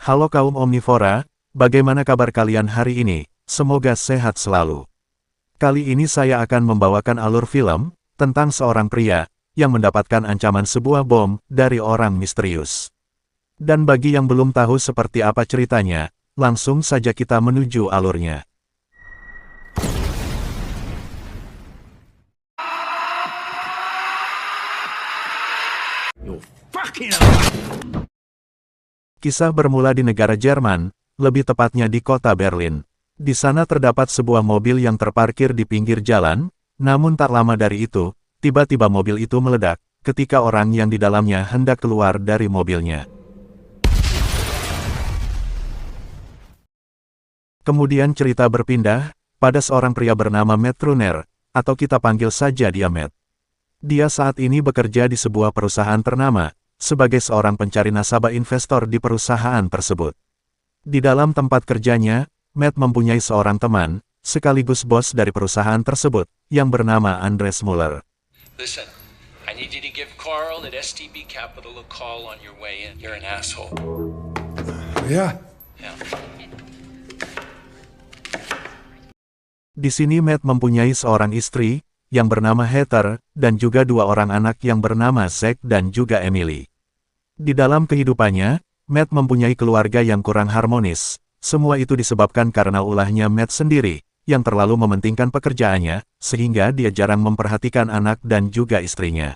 Halo kaum omnivora, bagaimana kabar kalian hari ini? Semoga sehat selalu. Kali ini saya akan membawakan alur film tentang seorang pria yang mendapatkan ancaman sebuah bom dari orang misterius. Dan bagi yang belum tahu seperti apa ceritanya, langsung saja kita menuju alurnya. Kisah bermula di negara Jerman, lebih tepatnya di kota Berlin. Di sana terdapat sebuah mobil yang terparkir di pinggir jalan, namun tak lama dari itu, tiba-tiba mobil itu meledak, ketika orang yang di dalamnya hendak keluar dari mobilnya. Kemudian cerita berpindah, pada seorang pria bernama Matt Truner, atau kita panggil saja dia Matt. Dia saat ini bekerja di sebuah perusahaan ternama, sebagai seorang pencari nasabah investor di perusahaan tersebut. Di dalam tempat kerjanya, Matt mempunyai seorang teman, sekaligus bos dari perusahaan tersebut, yang bernama Andres Muller. Listen, I need you to give Carl at STB Capital a call on your way in. You're an asshole. Yeah. Yeah. Di sini Matt mempunyai seorang istri, yang bernama Heather, dan juga dua orang anak yang bernama Zack dan juga Emily. Di dalam kehidupannya, Matt mempunyai keluarga yang kurang harmonis. Semua itu disebabkan karena ulahnya Matt sendiri, yang terlalu mementingkan pekerjaannya, sehingga dia jarang memperhatikan anak dan juga istrinya.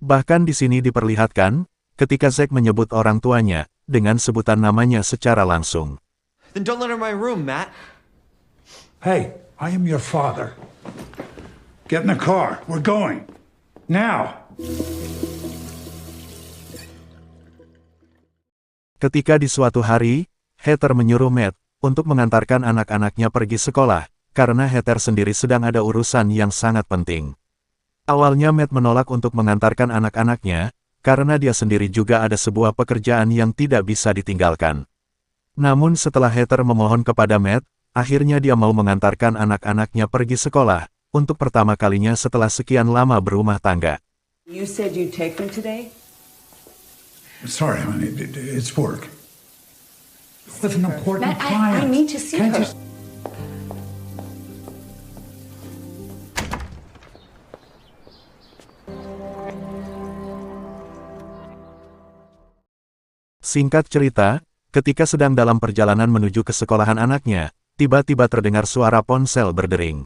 Bahkan di sini diperlihatkan, ketika Zack menyebut orang tuanya, dengan sebutan namanya secara langsung. Then don't let her in my room, Matt. Hey, I am your father. Get in the car. We're going. Now. Ketika di suatu hari, Heather menyuruh Matt untuk mengantarkan anak-anaknya pergi sekolah, karena Heather sendiri sedang ada urusan yang sangat penting. Awalnya Matt menolak untuk mengantarkan anak-anaknya, karena dia sendiri juga ada sebuah pekerjaan yang tidak bisa ditinggalkan. Namun setelah Heather memohon kepada Matt, akhirnya dia mau mengantarkan anak-anaknya pergi sekolah, untuk pertama kalinya setelah sekian lama berumah tangga. You said you'd take them today? Sorry, honey. It's work. With an important Matt, client. I need to see Can't her. you- Singkat cerita, ketika sedang dalam perjalanan menuju ke sekolahan anaknya, tiba-tiba terdengar suara ponsel berdering.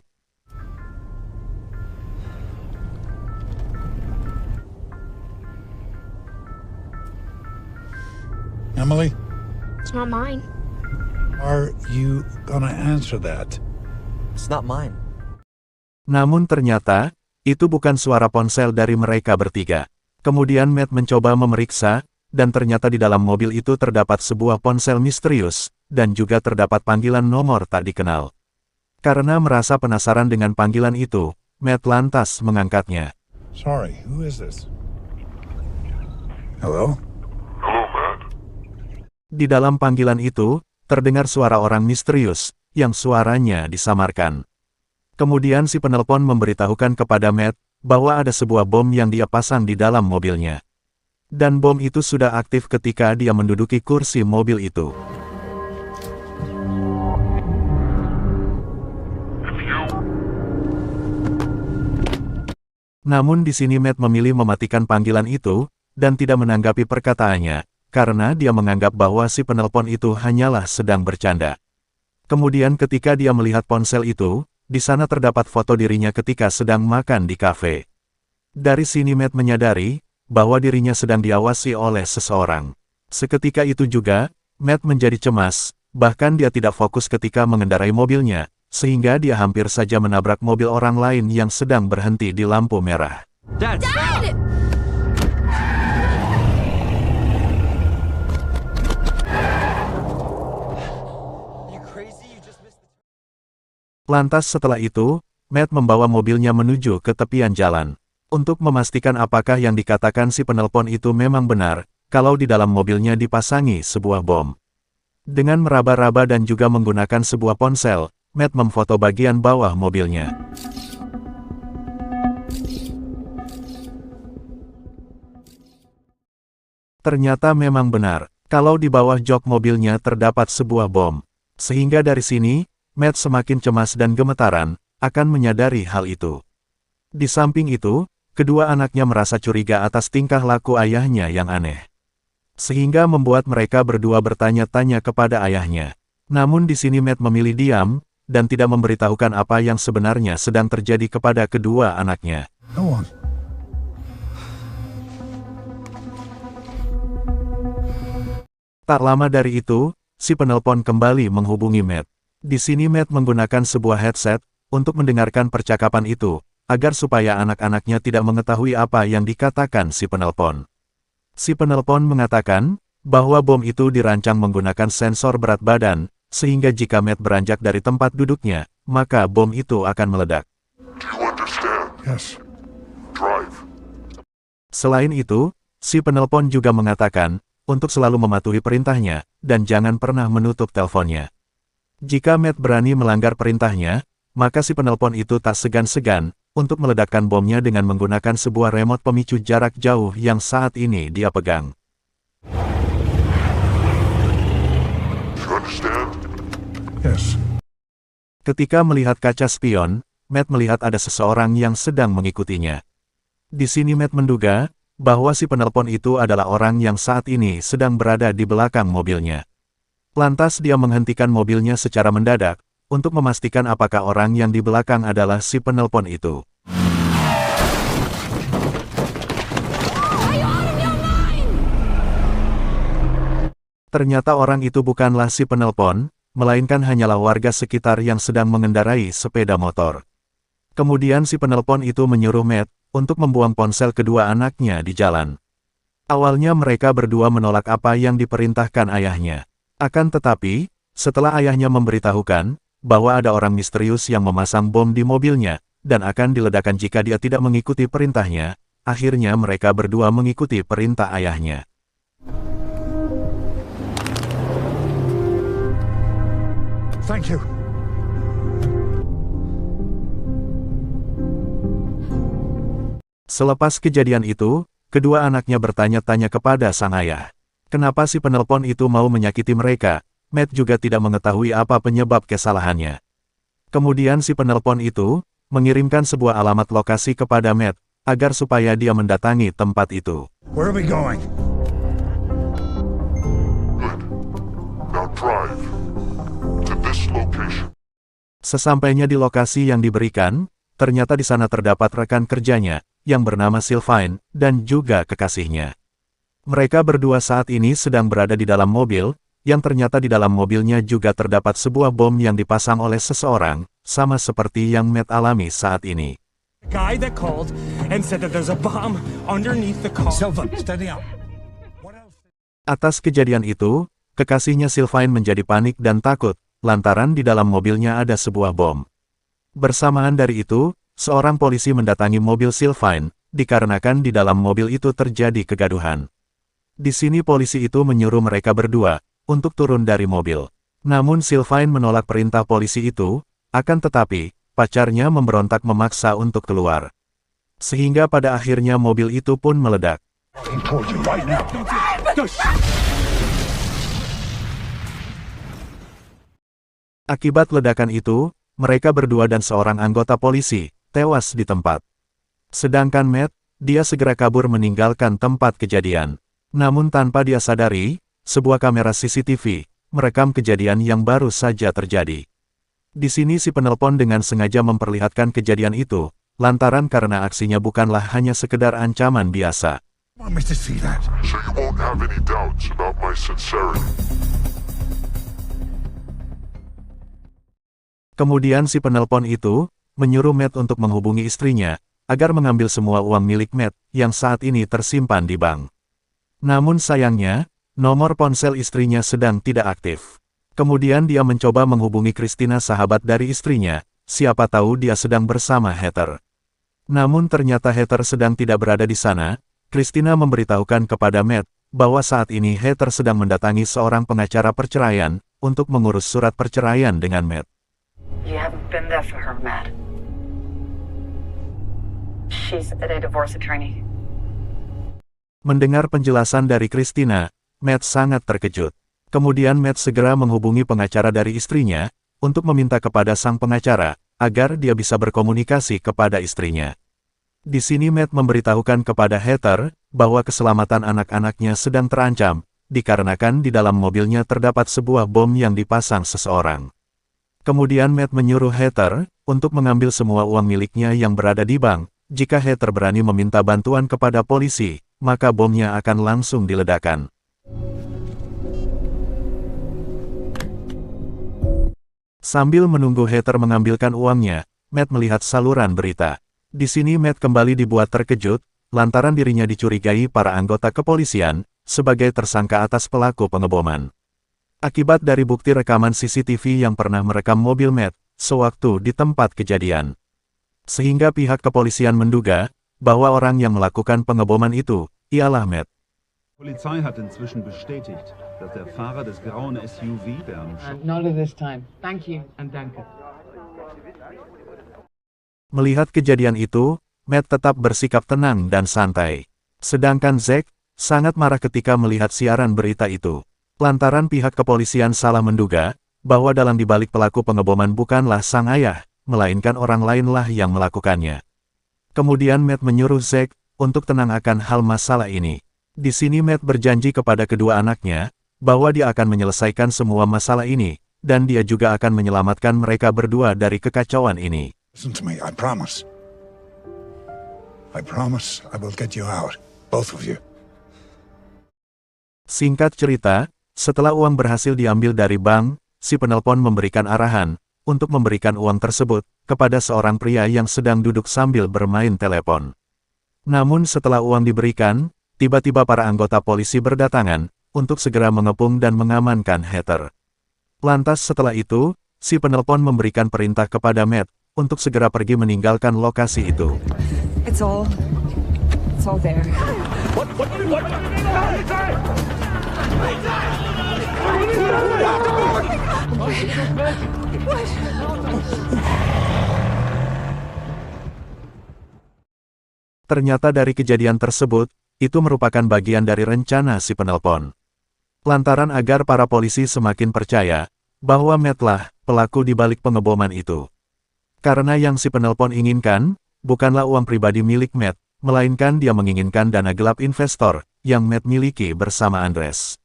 Emily, It's not mine. are you gonna answer that? It's not mine. Namun ternyata, itu bukan suara ponsel dari mereka bertiga. Kemudian Matt mencoba memeriksa, dan ternyata di dalam mobil itu terdapat sebuah ponsel misterius, dan juga terdapat panggilan nomor tak dikenal. Karena merasa penasaran dengan panggilan itu, Matt lantas mengangkatnya. Sorry, who is this? Hello? Di dalam panggilan itu, terdengar suara orang misterius, yang suaranya disamarkan. Kemudian si penelpon memberitahukan kepada Matt, bahwa ada sebuah bom yang dia pasang di dalam mobilnya. Dan bom itu sudah aktif ketika dia menduduki kursi mobil itu. Namun di sini Matt memilih mematikan panggilan itu, dan tidak menanggapi perkataannya, karena dia menganggap bahwa si penelpon itu hanyalah sedang bercanda. Kemudian ketika dia melihat ponsel itu, di sana terdapat foto dirinya ketika sedang makan di kafe. Dari sini Matt menyadari, bahwa dirinya sedang diawasi oleh seseorang. Seketika itu juga, Matt menjadi cemas, bahkan dia tidak fokus ketika mengendarai mobilnya, sehingga dia hampir saja menabrak mobil orang lain yang sedang berhenti di lampu merah. Dad, stop! You crazy? You just missed the... Lantas setelah itu, Matt membawa mobilnya menuju ke tepian jalan. Untuk memastikan apakah yang dikatakan si penelpon itu memang benar, kalau di dalam mobilnya dipasangi sebuah bom. Dengan meraba-raba dan juga menggunakan sebuah ponsel, Matt memfoto bagian bawah mobilnya. Ternyata memang benar, kalau di bawah jok mobilnya terdapat sebuah bom. Sehingga dari sini, Matt semakin cemas dan gemetaran, akan menyadari hal itu. Di samping itu, kedua anaknya merasa curiga atas tingkah laku ayahnya yang aneh. Sehingga membuat mereka berdua bertanya-tanya kepada ayahnya. Namun di sini Matt memilih diam, dan tidak memberitahukan apa yang sebenarnya sedang terjadi kepada kedua anaknya. No one. Tak lama dari itu, si penelpon kembali menghubungi Matt. Di sini Matt menggunakan sebuah headset, untuk mendengarkan percakapan itu, agar supaya anak-anaknya tidak mengetahui apa yang dikatakan si penelpon. Si penelpon mengatakan, bahwa bom itu dirancang menggunakan sensor berat badan, sehingga jika Matt beranjak dari tempat duduknya, maka bom itu akan meledak. Do you understand? Yes. Drive. Selain itu, si penelpon juga mengatakan, untuk selalu mematuhi perintahnya, dan jangan pernah menutup teleponnya. Jika Matt berani melanggar perintahnya, maka si penelpon itu tak segan-segan, untuk meledakkan bomnya dengan menggunakan sebuah remote pemicu jarak jauh yang saat ini dia pegang. Do you understand? Yes. Ketika melihat kaca spion, Matt melihat ada seseorang yang sedang mengikutinya. Di sini Matt menduga, bahwa si penelpon itu adalah orang yang saat ini sedang berada di belakang mobilnya. Lantas dia menghentikan mobilnya secara mendadak, untuk memastikan apakah orang yang di belakang adalah si penelpon itu. Ternyata orang itu bukanlah si penelpon, melainkan hanyalah warga sekitar yang sedang mengendarai sepeda motor. Kemudian si penelpon itu menyuruh Matt untuk membuang ponsel kedua anaknya di jalan. Awalnya mereka berdua menolak apa yang diperintahkan ayahnya. Akan tetapi, setelah ayahnya memberitahukan bahwa ada orang misterius yang memasang bom di mobilnya, dan akan diledakkan jika dia tidak mengikuti perintahnya, akhirnya mereka berdua mengikuti perintah ayahnya. Thank you. Selepas kejadian itu, kedua anaknya bertanya-tanya kepada sang ayah. Kenapa si penelpon itu mau menyakiti mereka? Matt juga tidak mengetahui apa penyebab kesalahannya. Kemudian si penelpon itu mengirimkan sebuah alamat lokasi kepada Matt, agar supaya dia mendatangi tempat itu. Where are we going? Good. Now drive. To this location. Sesampainya di lokasi yang diberikan, ternyata di sana terdapat rekan kerjanya, yang bernama Sylvain, dan juga kekasihnya. Mereka berdua saat ini sedang berada di dalam mobil, yang ternyata di dalam mobilnya juga terdapat sebuah bom yang dipasang oleh seseorang, sama seperti yang Matt alami saat ini. Guy that called and said that there's a bomb underneath the car. Sylvan, steady up. What else? Atas kejadian itu, kekasihnya Sylvain menjadi panik dan takut, lantaran di dalam mobilnya ada sebuah bom. Bersamaan dari itu, seorang polisi mendatangi mobil Sylvain, dikarenakan di dalam mobil itu terjadi kegaduhan. Di sini polisi itu menyuruh mereka berdua, untuk turun dari mobil. Namun Sylvain menolak perintah polisi itu, akan tetapi, pacarnya memberontak memaksa untuk keluar. Sehingga pada akhirnya mobil itu pun meledak. He told you right now. Akibat ledakan itu, mereka berdua dan seorang anggota polisi tewas di tempat. Sedangkan Matt, dia segera kabur meninggalkan tempat kejadian. Namun tanpa dia sadari, sebuah kamera CCTV merekam kejadian yang baru saja terjadi. Di sini si penelpon dengan sengaja memperlihatkan kejadian itu, lantaran karena aksinya bukanlah hanya sekedar ancaman biasa. Want me to see that? So you won't have any doubts about my sincerity. Kemudian si penelpon itu menyuruh Matt untuk menghubungi istrinya, agar mengambil semua uang milik Matt yang saat ini tersimpan di bank. Namun sayangnya, nomor ponsel istrinya sedang tidak aktif. Kemudian dia mencoba menghubungi Christina, sahabat dari istrinya, siapa tahu dia sedang bersama Heather. Namun ternyata Heather sedang tidak berada di sana. Christina memberitahukan kepada Matt, bahwa saat ini Heather sedang mendatangi seorang pengacara perceraian, untuk mengurus surat perceraian dengan Matt. You haven't been there for her, Matt. She's a divorce attorney. Mendengar penjelasan dari Christina, Matt sangat terkejut. Kemudian Matt segera menghubungi pengacara dari istrinya, untuk meminta kepada sang pengacara, agar dia bisa berkomunikasi kepada istrinya. Di sini Matt memberitahukan kepada Heather, bahwa keselamatan anak-anaknya sedang terancam, dikarenakan di dalam mobilnya terdapat sebuah bom yang dipasang seseorang. Kemudian Matt menyuruh Heather, untuk mengambil semua uang miliknya yang berada di bank. Jika Heather berani meminta bantuan kepada polisi, maka bomnya akan langsung diledakkan. Sambil menunggu Heather mengambilkan uangnya, Matt melihat saluran berita. Di sini Matt kembali dibuat terkejut, lantaran dirinya dicurigai para anggota kepolisian, sebagai tersangka atas pelaku pengeboman. Akibat dari bukti rekaman CCTV yang pernah merekam mobil Matt, sewaktu di tempat kejadian. Sehingga pihak kepolisian menduga, bahwa orang yang melakukan pengeboman itu, ialah Matt. Polizei hat inzwischen bestätigt, dass der Fahrer des grauen SUV, der am Not at this time. Thank you and danke. Melihat kejadian itu, Matt tetap bersikap tenang dan santai. Sedangkan Zack, sangat marah ketika melihat siaran berita itu. Lantaran pihak kepolisian salah menduga, bahwa dalam dibalik pelaku pengeboman bukanlah sang ayah, melainkan orang lainlah yang melakukannya. Kemudian Matt menyuruh Zack, untuk tenang akan hal masalah ini. Di sini Matt berjanji kepada kedua anaknya, bahwa dia akan menyelesaikan semua masalah ini, dan dia juga akan menyelamatkan mereka berdua dari kekacauan ini. Listen to me, I promise. I promise I will get you out, both of you. Singkat cerita, setelah uang berhasil diambil dari bank, si penelpon memberikan arahan, untuk memberikan uang tersebut, kepada seorang pria yang sedang duduk sambil bermain telepon. Namun setelah uang diberikan, tiba-tiba para anggota polisi berdatangan, untuk segera mengepung dan mengamankan Heather. Lantas setelah itu, si penelpon memberikan perintah kepada Matt, untuk segera pergi meninggalkan lokasi itu. It's all there. Ternyata dari kejadian tersebut, itu merupakan bagian dari rencana si penelpon. Lantaran agar para polisi semakin percaya, bahwa Matt-lah pelaku di balik pengeboman itu. Karena yang si penelpon inginkan, bukanlah uang pribadi milik Matt, melainkan dia menginginkan dana gelap investor, yang Matt miliki bersama Andres.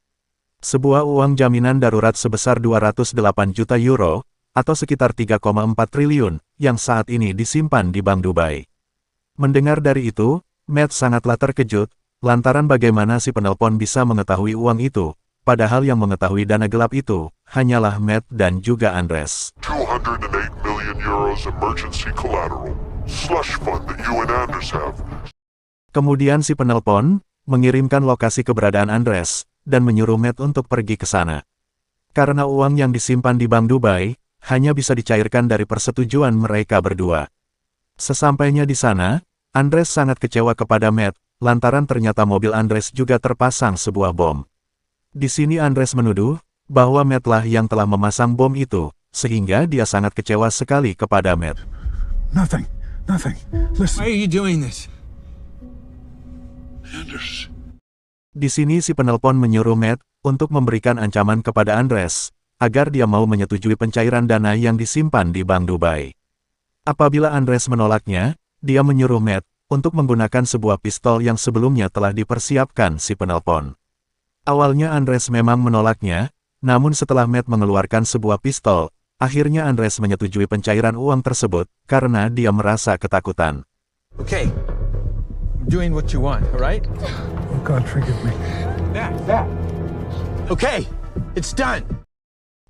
Sebuah uang jaminan darurat sebesar 208 juta euro, atau sekitar 3,4 triliun, yang saat ini disimpan di Bank Dubai. Mendengar dari itu, Matt sangatlah terkejut, lantaran bagaimana si penelpon bisa mengetahui uang itu, padahal yang mengetahui dana gelap itu, hanyalah Matt dan juga Andres. 208 million euros emergency collateral. Slush fund that you and Anders have. Kemudian si penelpon, mengirimkan lokasi keberadaan Andres, dan menyuruh Matt untuk pergi ke sana. Karena uang yang disimpan di Bank Dubai, hanya bisa dicairkan dari persetujuan mereka berdua. Sesampainya di sana, Andres sangat kecewa kepada Matt, lantaran ternyata mobil Andres juga terpasang sebuah bom. Di sini Andres menuduh, bahwa Matt-lah yang telah memasang bom itu, sehingga dia sangat kecewa sekali kepada Matt. Nothing. Listen. Why are you doing this? Anders. Di sini si penelpon menyuruh Matt, untuk memberikan ancaman kepada Andres, agar dia mau menyetujui pencairan dana yang disimpan di Bank Dubai. Apabila Andres menolaknya, dia menyuruh Matt, untuk menggunakan sebuah pistol yang sebelumnya telah dipersiapkan si penelpon. Awalnya Andres memang menolaknya, namun setelah Matt mengeluarkan sebuah pistol, akhirnya Andres menyetujui pencairan uang tersebut, karena dia merasa ketakutan. Okay. I'm doing what you want, alright? Oh God, forgive me. That. Okay. It's done.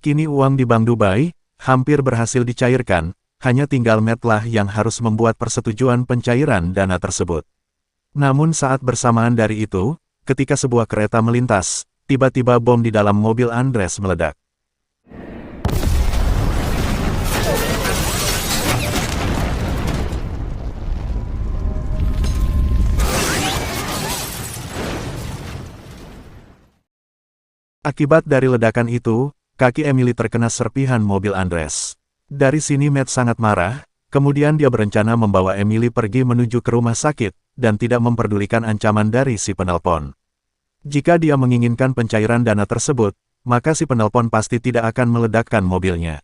Kini uang di Bank Dubai, hampir berhasil dicairkan, hanya tinggal Matt-lah yang harus membuat persetujuan pencairan dana tersebut. Namun saat bersamaan dari itu, ketika sebuah kereta melintas, tiba-tiba bom di dalam mobil Andres meledak. Akibat dari ledakan itu, kaki Emily terkena serpihan mobil Andres. Dari sini Matt sangat marah, kemudian dia berencana membawa Emily pergi menuju ke rumah sakit, dan tidak memperdulikan ancaman dari si penelpon. Jika dia menginginkan pencairan dana tersebut, maka si penelpon pasti tidak akan meledakkan mobilnya.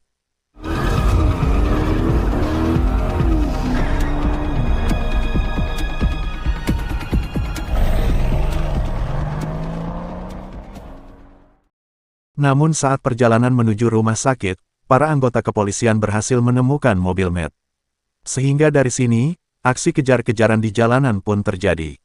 Namun saat perjalanan menuju rumah sakit, para anggota kepolisian berhasil menemukan mobil Matt. Sehingga dari sini, aksi kejar-kejaran di jalanan pun terjadi.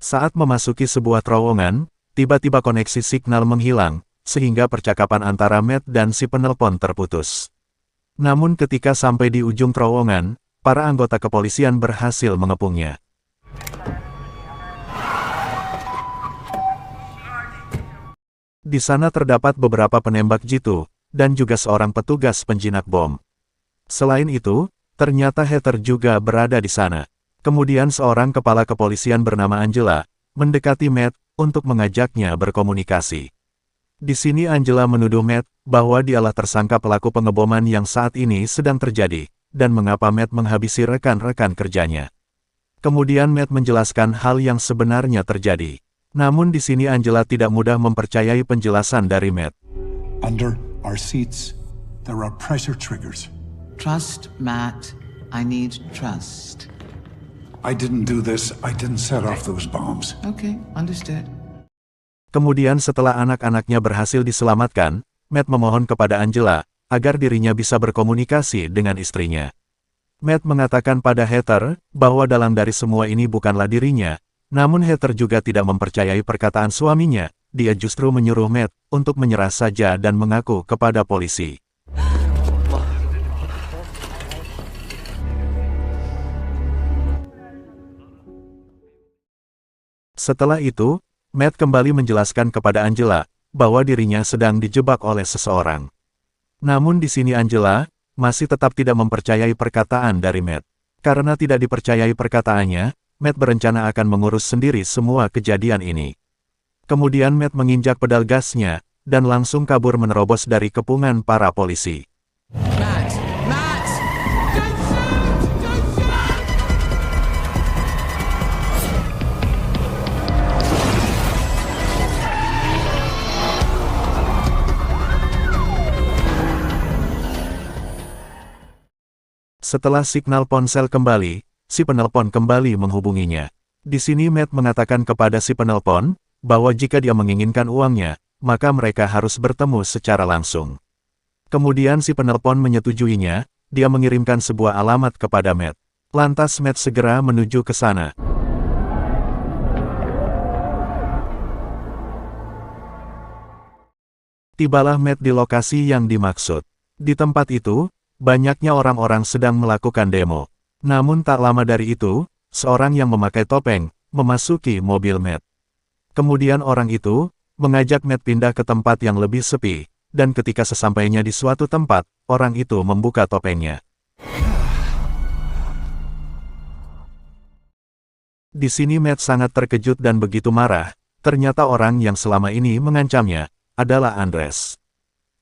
Saat memasuki sebuah terowongan, tiba-tiba koneksi signal menghilang, sehingga percakapan antara Matt dan si penelpon terputus. Namun ketika sampai di ujung terowongan, para anggota kepolisian berhasil mengepungnya. Di sana terdapat beberapa penembak jitu, dan juga seorang petugas penjinak bom. Selain itu, ternyata Heather juga berada di sana. Kemudian seorang kepala kepolisian bernama Angela, mendekati Matt, untuk mengajaknya berkomunikasi. Di sini Angela menuduh Matt, bahwa dialah tersangka pelaku pengeboman yang saat ini sedang terjadi, dan mengapa Matt menghabisi rekan-rekan kerjanya. Kemudian Matt menjelaskan hal yang sebenarnya terjadi. Namun di sini Angela tidak mudah mempercayai penjelasan dari Matt. Under our seats, there are pressure triggers. Trust, Matt. I need trust. I didn't do this. I didn't set off those bombs. Okay, understood. Kemudian setelah anak-anaknya berhasil diselamatkan, Matt memohon kepada Angela, agar dirinya bisa berkomunikasi dengan istrinya. Matt mengatakan pada Heather, bahwa dalang dari semua ini bukanlah dirinya, namun Heather juga tidak mempercayai perkataan suaminya, dia justru menyuruh Matt, untuk menyerah saja dan mengaku kepada polisi. Setelah itu, Matt kembali menjelaskan kepada Angela, bahwa dirinya sedang dijebak oleh seseorang. Namun di sini Angela, masih tetap tidak mempercayai perkataan dari Matt. Karena tidak dipercayai perkataannya, Matt berencana akan mengurus sendiri semua kejadian ini. Kemudian Matt menginjak pedal gasnya, dan langsung kabur menerobos dari kepungan para polisi. Matt! Matt! Setelah signal ponsel kembali, si penelpon kembali menghubunginya. Di sini Matt mengatakan kepada si penelpon, bahwa jika dia menginginkan uangnya, maka mereka harus bertemu secara langsung. Kemudian si penelpon menyetujuinya, dia mengirimkan sebuah alamat kepada Matt. Lantas Matt segera menuju ke sana. Tibalah Matt di lokasi yang dimaksud. Di tempat itu, banyaknya orang-orang sedang melakukan demo. Namun tak lama dari itu, seorang yang memakai topeng, memasuki mobil Matt. Kemudian orang itu, mengajak Matt pindah ke tempat yang lebih sepi, dan ketika sesampainya di suatu tempat, orang itu membuka topengnya. Di sini Matt sangat terkejut dan begitu marah, ternyata orang yang selama ini mengancamnya, adalah Andres.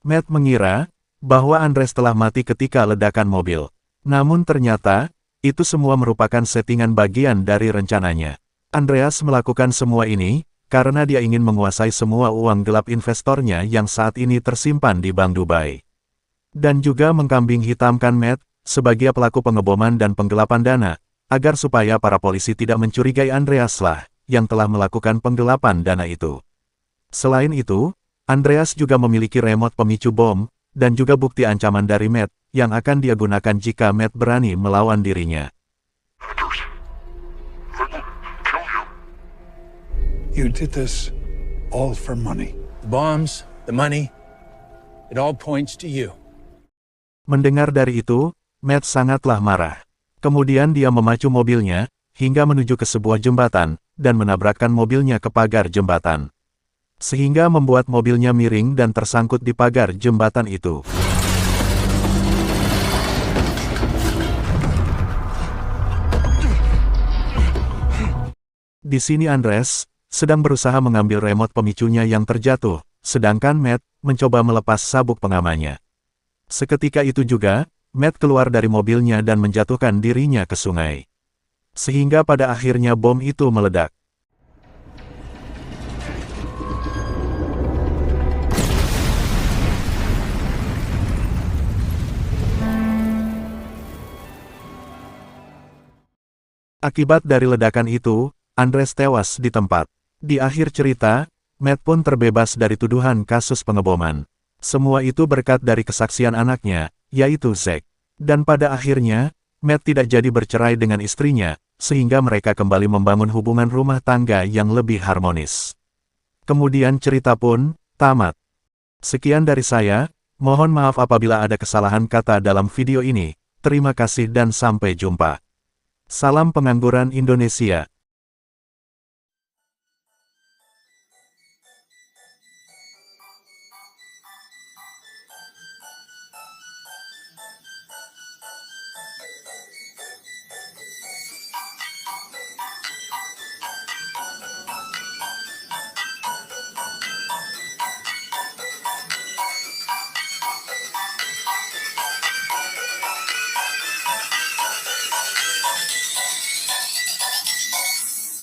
Matt mengira, bahwa Andres telah mati ketika ledakan mobil. Namun ternyata, itu semua merupakan settingan bagian dari rencananya. Andreas melakukan semua ini, karena dia ingin menguasai semua uang gelap investornya yang saat ini tersimpan di Bank Dubai. Dan juga mengkambing hitamkan Matt, sebagai pelaku pengeboman dan penggelapan dana, agar supaya para polisi tidak mencurigai Andreas lah, yang telah melakukan penggelapan dana itu. Selain itu, Andreas juga memiliki remote pemicu bom, dan juga bukti ancaman dari Matt, yang akan dia gunakan jika Matt berani melawan dirinya. Anders, I will kill you. You did this all for money. The bombs, the money, it all points to you. Mendengar dari itu, Matt sangatlah marah. Kemudian dia memacu mobilnya, hingga menuju ke sebuah jembatan, dan menabrakkan mobilnya ke pagar jembatan. Sehingga membuat mobilnya miring dan tersangkut di pagar jembatan itu. Di sini Andres sedang berusaha mengambil remote pemicunya yang terjatuh, sedangkan Matt mencoba melepas sabuk pengamannya. Seketika itu juga, Matt keluar dari mobilnya dan menjatuhkan dirinya ke sungai. Sehingga pada akhirnya bom itu meledak. Akibat dari ledakan itu, Andres tewas di tempat. Di akhir cerita, Matt pun terbebas dari tuduhan kasus pengeboman. Semua itu berkat dari kesaksian anaknya, yaitu Zack. Dan pada akhirnya, Matt tidak jadi bercerai dengan istrinya, sehingga mereka kembali membangun hubungan rumah tangga yang lebih harmonis. Kemudian cerita pun tamat. Sekian dari saya, mohon maaf apabila ada kesalahan kata dalam video ini. Terima kasih dan sampai jumpa. Salam pengangguran Indonesia.